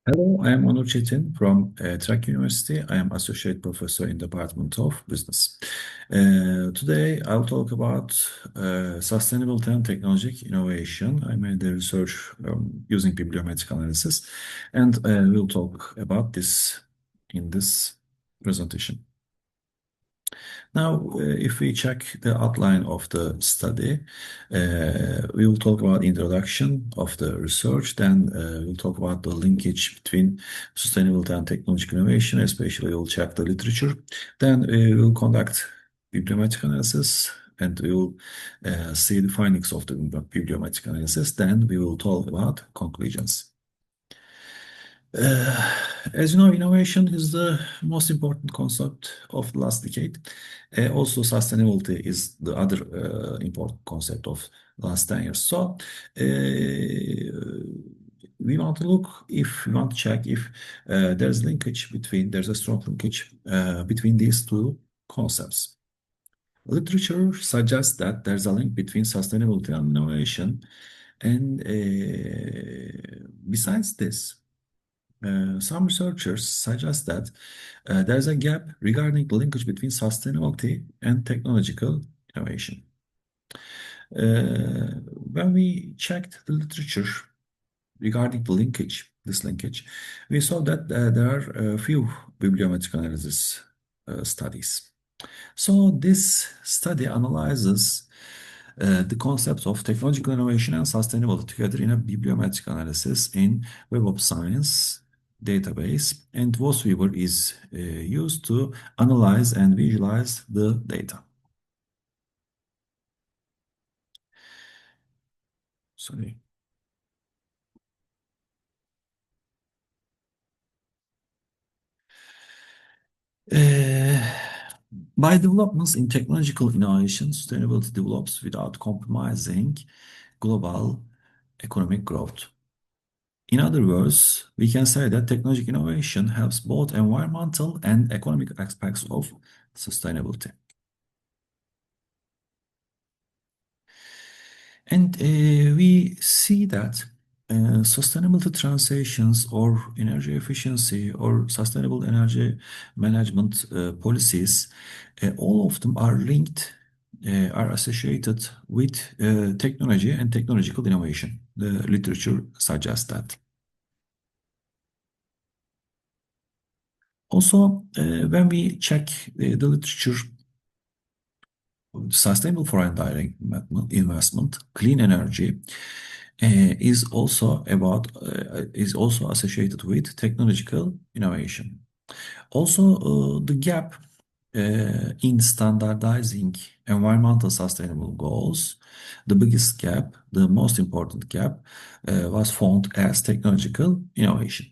Hello, I am Onur ÇETİN from Trak University. I am Associate Professor in Department of Business. Today, I'll talk about sustainability and technologic innovation. I made the research using bibliometric analysis, and we'll talk about this in this presentation. Now, if we check the outline of the study, we will talk about introduction of the research, then we'll talk about the linkage between sustainability and technological innovation, especially we'll check the literature. Then we will conduct bibliometric analysis, and we will see the findings of the bibliometric analysis. Then we will talk about conclusions. Uh, as you know, innovation is the most important concept of the last decade. Also, sustainability is the other important concept of the last 10 years. So, we want to look if we want to check if there's a strong linkage between these two concepts. Literature suggests that there's a link between sustainability and innovation. And besides this, some researchers suggest that there's a gap regarding the linkage between sustainability and technological innovation. When we checked the literature regarding this linkage, we saw that there are a few bibliometric analysis studies. So this study analyzes the concepts of technological innovation and sustainability together in a bibliometric analysis in Web of Science database, and VOSWeaver is used to analyze and visualize the data. Sorry. Uh, by developments in technological innovation, sustainability develops without compromising global economic growth. In other words, we can say that technological innovation helps both environmental and economic aspects of sustainability. And we see that sustainability transitions or energy efficiency or sustainable energy management policies, all of them are linked, are associated with technology and technological innovation. The literature suggests that. Also, when we check the literature, sustainable foreign direct investment, clean energy, is also associated with technological innovation. Also, the gap in standardizing environmental sustainable goals, the biggest gap, the most important gap, was found as technological innovation.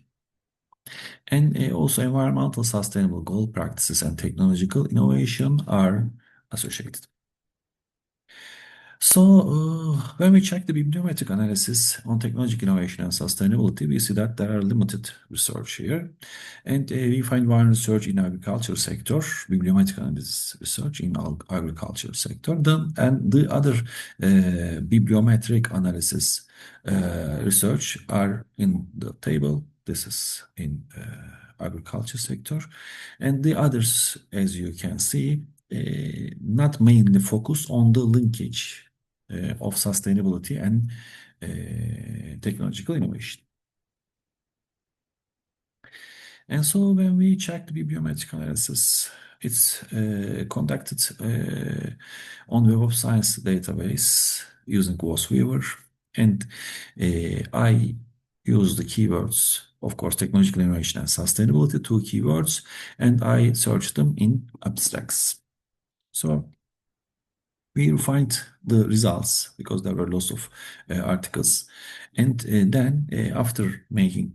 And also environmental sustainable goal practices and technological innovation are associated. So, when we check the bibliometric analysis on technological innovation and sustainability, we see that there are limited research here. And we find one research in agriculture sector, bibliometric analysis research in agriculture sector, and the other bibliometric analysis research are in the table. This is in agriculture sector. And the others, as you can see, not mainly focus on the linkage of sustainability and technological innovation. And so when we check the bibliometric analysis, it's conducted on Web of Science database using VOSWeaver, and I use the keywords, of course, technological innovation and sustainability, two keywords, and I search them in abstracts. So we find the results because there were lots of articles, and then after refining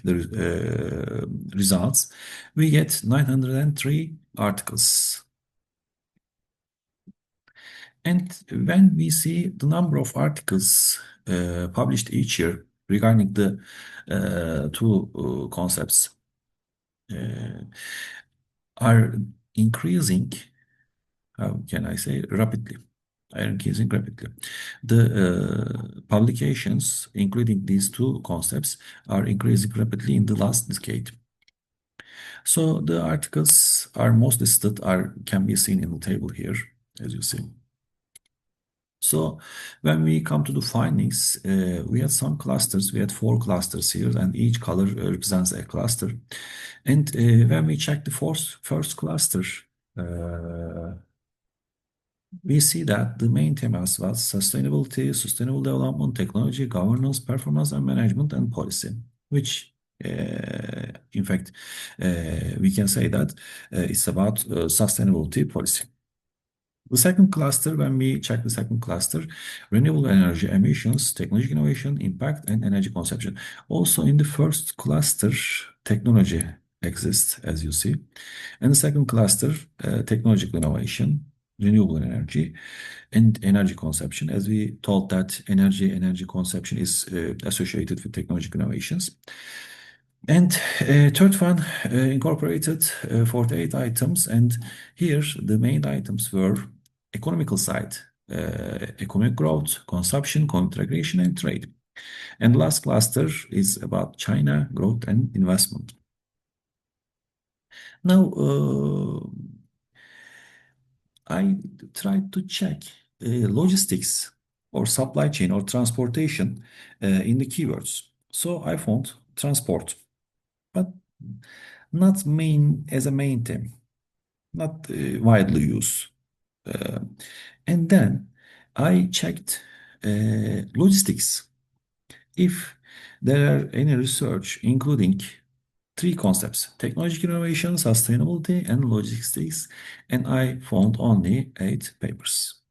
the results, we get 903 articles. And when we see the number of articles published each year regarding the two concepts are increasing, how can I say, rapidly. are increasing rapidly. The publications, including these two concepts, are increasing rapidly in the last decade. So the articles are most listed can be seen in the table here, as you see. So when we come to the findings, we had some clusters. We had 4 clusters here, and each color represents a cluster. And when we check the first cluster, we see that the main themes was sustainability, sustainable development, technology, governance, performance and management, and policy, which in fact, we can say that it's about sustainability policy. The second cluster, when we check the second cluster, renewable energy emissions, technology innovation, impact, and energy consumption. Also in the first cluster, technology exists, as you see. And the second cluster, technological innovation, renewable energy, and energy consumption. As we told that energy consumption is associated with technological innovations. And third one incorporated 48 items, and here the main items were economical side, economic growth, consumption, integration, and trade. And last cluster is about China, growth and investment. Now, I tried to check logistics or supply chain or transportation in the keywords. So I found transport, but not as a main theme, not widely used. And then I checked logistics. If there are any research including 3 concepts: technological innovation, sustainability, and logistics, and I found only 8 papers.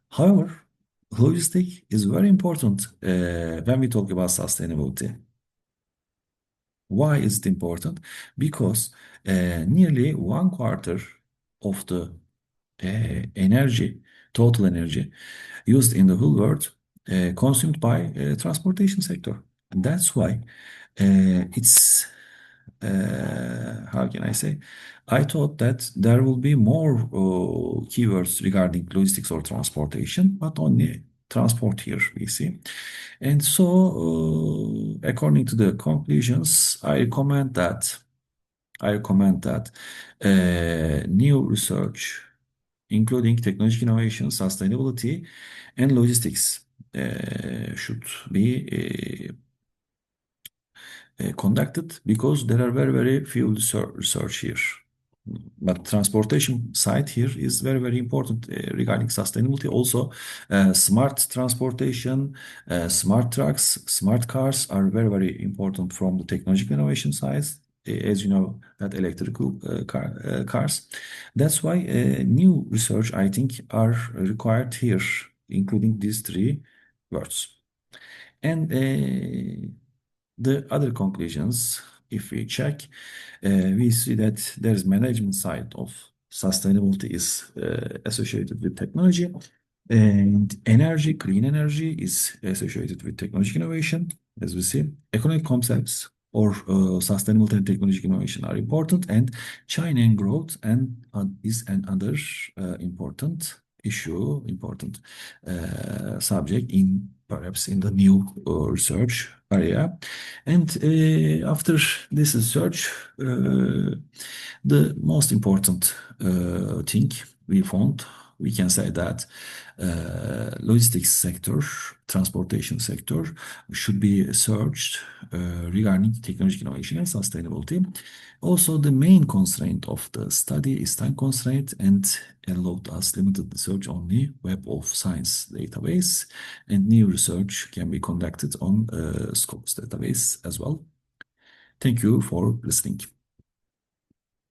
However, logistics is very important when we talk about sustainability. Why is it important? Because nearly 1/4 of the total energy used in the whole world consumed by transportation sector. And that's why it's how can I say? I thought that there will be more keywords regarding logistics or transportation, but only transport here we see. And so, according to the conclusions, I recommend that new research, including technological innovation, sustainability, and logistics, should be conducted, because there are very few research here. But transportation side here is very important regarding sustainability. Also, smart transportation, smart trucks, smart cars are very important from the technological innovation side. As you know, that electrical cars. That's why new research, I think, are required here, including these 3 words. And the other conclusions, if we check, we see that there's management side of sustainability is associated with technology, and energy, clean energy is associated with technological innovation. As we see, economic concepts or sustainability and technological innovation are important, and China and growth is another important issue, important subject perhaps in the new research area. And after this research, the most important thing we found, we can say that logistics sector, transportation sector should be searched regarding technological innovation and sustainability. Also, the main constraint of the study is time constraint and allowed us limited research on the Web of Science database, and new research can be conducted on Scopus database as well. Thank you for listening.